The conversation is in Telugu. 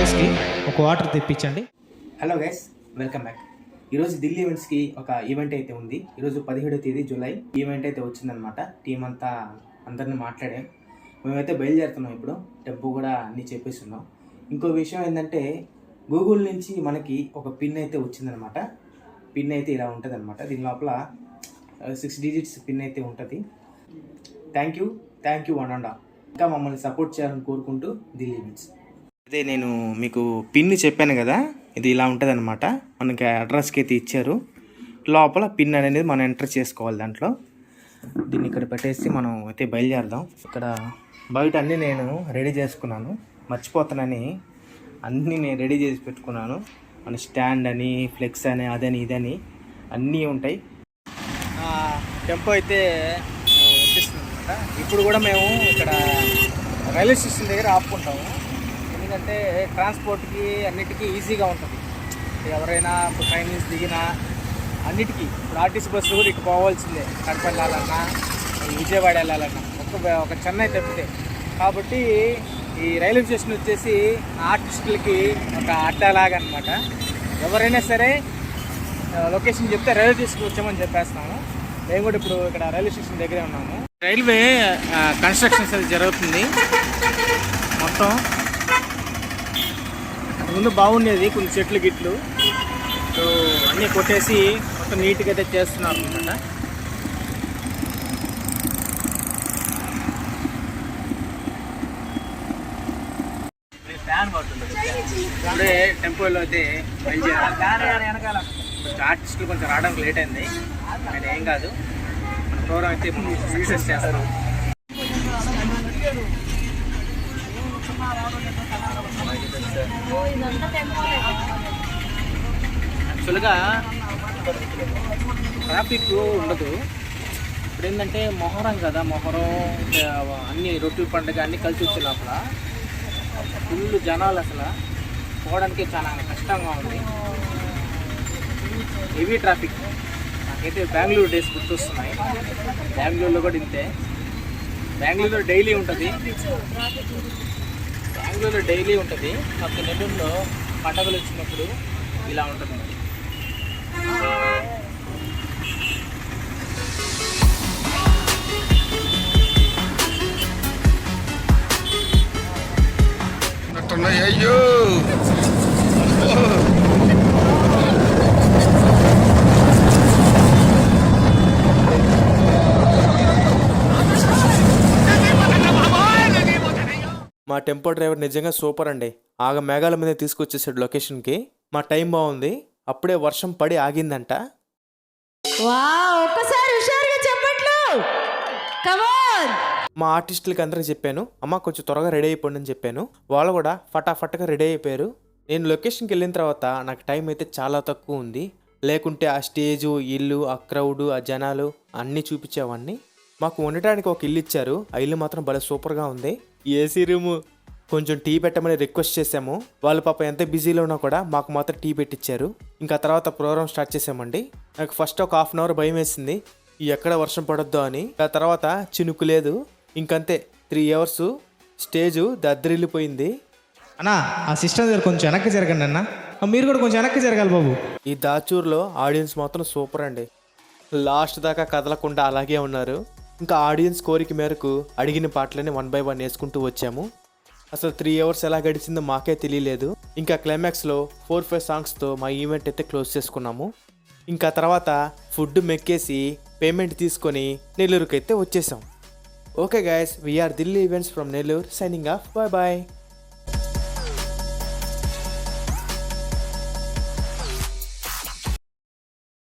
బాయ్స్కి ఒక వాటర్ తెప్పించండి. Hello guys, welcome back. ఈరోజు ఢిల్లీ ఈవెంట్స్కి ఒక ఈవెంట్ అయితే ఉంది. ఈరోజు 17వ తేదీ జూలై ఈవెంట్ అయితే వచ్చిందనమాట. టీం అంతా అందరిని మాట్లాడాం. మేమైతే బయలుదేరుతున్నాం. ఇప్పుడు టెంపో కూడా అన్నీ చెప్పేస్తున్నాం. ఇంకో విషయం ఏంటంటే, గూగుల్ నుంచి మనకి ఒక పిన్ అయితే వచ్చిందనమాట. పిన్ అయితే ఇలా ఉంటుంది అనమాట. దీని లోపల 6 డిజిట్స్ పిన్ అయితే ఉంటుంది. Thank you one and all. ఇంకా మమ్మల్ని సపోర్ట్ చేయాలని కోరుకుంటూ ఢిల్లీ ఈవెంట్స్. అదే నేను మీకు పిన్ చెప్పాను కదా, ఇది ఇలా ఉంటుంది అనమాట. మనకి అడ్రస్కి అయితే ఇచ్చారు. లోపల పిన్ అనేది మనం ఎంటర్ చేసుకోవాలి. దాంట్లో దీన్ని ఇక్కడ పెట్టేసి మనం అయితే బయలుదేరదాం. ఇక్కడ బయట అన్నీ నేను రెడీ చేసుకున్నాను. మర్చిపోతానని అన్నీ నేను రెడీ చేసి పెట్టుకున్నాను. మన స్టాండ్ అని, ఫ్లెక్స్ అని, అదని ఇదని అన్నీ ఉంటాయి. టెంపో అయితే వచ్చేస్తుంది అనమాట. ఇప్పుడు కూడా మేము ఇక్కడ రైల్వే స్టేషన్ దగ్గర ఆపుకుంటాము. ఎందుకంటే ట్రాన్స్పోర్ట్కి అన్నిటికీ ఈజీగా ఉంటుంది. ఎవరైనా ఇప్పుడు ట్రైన్ నుంచి దిగినా అన్నిటికీ ఇప్పుడు ఆర్టీసీ బస్సులు కూడా ఇటు పోవాల్సిందే. కడప వెళ్ళాలన్నా, విజయవాడ వెళ్ళాలన్నా ఒక చెన్నై తప్పితే. కాబట్టి ఈ రైల్వే స్టేషన్ వచ్చేసి ఆర్టిస్టులకి ఒక అడ్డాలాగా అనమాట. ఎవరైనా సరే లొకేషన్ చెప్తే రైల్వే స్టేషన్కి వచ్చామని చెప్పేస్తున్నాము. మేము కూడా ఇప్పుడు ఇక్కడ రైల్వే స్టేషన్ దగ్గరే ఉన్నాము. రైల్వే కన్స్ట్రక్షన్స్ అది జరుగుతుంది మొత్తం. ముందు బాగుండేది, కొన్ని చెట్లు గిట్లు సో అన్నీ కొట్టేసి మొత్తం నీట్గా అయితే చేస్తున్నారు అనమాట. ఇప్పుడే టెంపోలో అయితే వెనకాల కొంచెం ఆర్టిస్టులు కొంచెం రావడానికి లేట్ అయింది. అది ఏం కాదు, మన ప్రోగ్రామ్ అయితే సక్సెస్ చేస్తారు. యాక్చువల్గా ట్రాఫిక్ ఉండదు. ఇప్పుడు ఏంటంటే మొహరం కదా, మొహరం అన్ని రొట్టెల పండుగ అన్నీ కలిసి వచ్చే లోపల ఫుల్ జనాలు. అసలు పోవడానికి చాలా కష్టంగా ఉంది. Heavy traffic. నాకైతే బెంగళూరు డేస్ గుర్తొస్తున్నాయి. బెంగళూరులో కూడా ఇంతే. బెంగళూరులో డైలీ ఉంటుంది. కాకపోతే నెల్లూరులో పండుగలు వచ్చినప్పుడు ఇలా ఉంటుంది. అయ్యో మా టెంపో డ్రైవర్ నిజంగా సూపర్ అండి. ఆగ మేఘాల మీద తీసుకొచ్చేసాడు లొకేషన్కి. మా టైం బాగుంది. అప్పుడే వర్షం పడి ఆగిందంట. మా ఆర్టిస్టులకి అందరికి చెప్పాను, అమ్మ కొంచెం త్వరగా రెడీ అయిపోండి అని చెప్పాను. వాళ్ళు కూడా ఫటాఫట్గా రెడీ అయిపోయారు. నేను లొకేషన్కి వెళ్ళిన తర్వాత నాకు టైం అయితే చాలా తక్కువ ఉంది. లేకుంటే ఆ స్టేజు, ఇల్లు, ఆ క్రౌడు, ఆ జనాలు అన్నీ చూపించేవాడిని. మాకు ఉండటానికి ఒక ఇల్లు ఇచ్చారు. ఆ ఇల్లు మాత్రం భలే సూపర్గా ఉంది. AC room. కొంచెం టీ పెట్టమని రిక్వెస్ట్ చేసాము. వాళ్ళు పాప ఎంత బిజీలో ఉన్నా కూడా మాకు మాత్రం టీ పెట్టించారు. ఇంకా తర్వాత ప్రోగ్రామ్ స్టార్ట్ చేసామండి. నాకు ఫస్ట్ ఒక 1/2 అవర్ భయం వేసింది, ఎక్కడ వర్షం పడొద్దు అని. ఆ తర్వాత చినుకు లేదు. ఇంకంతే 3 అవర్స్ స్టేజు దద్దరిల్లిపోయింది. అన్నా, ఆ సిస్టమ్ దగ్గర కొంచెం వెనక్కి జరగండి అన్న. మీరు కూడా కొంచెం వెనక్కి జరగాలి బాబు. ఈ దాచూర్లో ఆడియన్స్ మాత్రం సూపర్ అండి. లాస్ట్ దాకా కదలకుండా అలాగే ఉన్నారు. ఇంకా ఆడియన్స్ కోరిక మేరకు అడిగిన పాటలని 1 by 1 వేసుకుంటూ వచ్చాము. అసలు 3 అవర్స్ ఎలా గడిచిందో మాకే తెలియలేదు. ఇంకా క్లైమాక్స్లో 4-5 సాంగ్స్తో మా ఈవెంట్ అయితే క్లోజ్ చేసుకున్నాము. ఇంకా తర్వాత ఫుడ్ మెక్కేసి పేమెంట్ తీసుకొని నెల్లూరుకి అయితే వచ్చేసాం. Okay guys, we're Delhi events from Nellore, signing off. Bye bye.